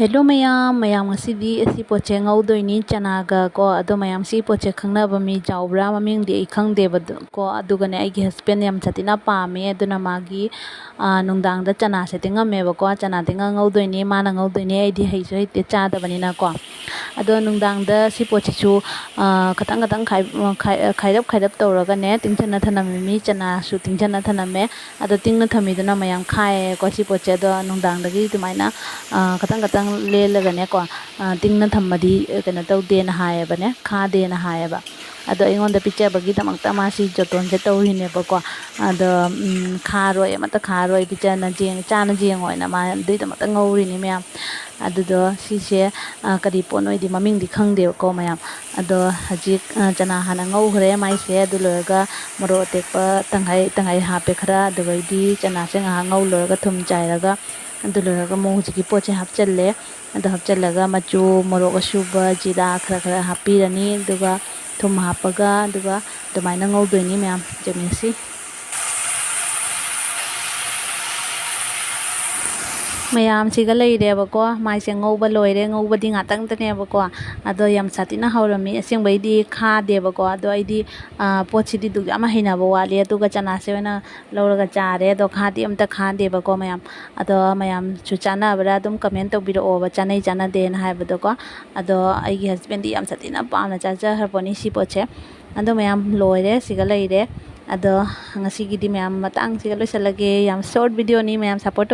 Hello mayam ngasidi asi poche ngaudoini chana ga ko ado mayam si poche khangnaba mi jawbra maming di khangdeba ko adugane aigi husband yam chatina pame aduna magi nungdang da chana se tingame ba ko chana tinga ngaudoini mana ngaudoini aidi heisu heite chadabani na ko ado nungdang da si poche chu khatang khatang khairap tawraga ne tingchana thaname mi chana su tingchana thaname ado tingna thamiduna mayam khai ko si poche do nungdang dagi tumaina khatang khatang lelagane ko tingna thammadi kena tawde na hayaba ne khade na hayaba ado ingon da picture bagi tamakta masi joton se tawhine ba ko ado kharoi amata kharoi picture na jeng chana jeng oina ma dei tamakta ngori ni myam ado do si se kari ponoi di maming di khangde ko mayam ado hajik chana hana ngau khre mai se adu loga moro tekpa tangai hape khara ado di chana se nga ngau loga thum chairaga adu loga mo hujiki poche hapchalle ado hapchallaga machu morok asuba jira khara hapirani aduga thum hapaga aduga dumaina ngaudoini myam jemisi mayam siga leireba ko maise ngauba loire ngaubadi ngatang taneba ko ado yam satina haurami asengbaidi khadeba ko ado aidi pochidi du ama hinaba wali aduga chana se na lauraga chare ado khadi amta khadeba ko mayam ado mayam chu chana bara dum comment tobiro oba chanai chana den haibado ko ado aigi husband yam satina pamna chacha harponi si poche ado mayam loire siga leire ado ngasigi di mayam matang siga loisalage yam short video ni mayam support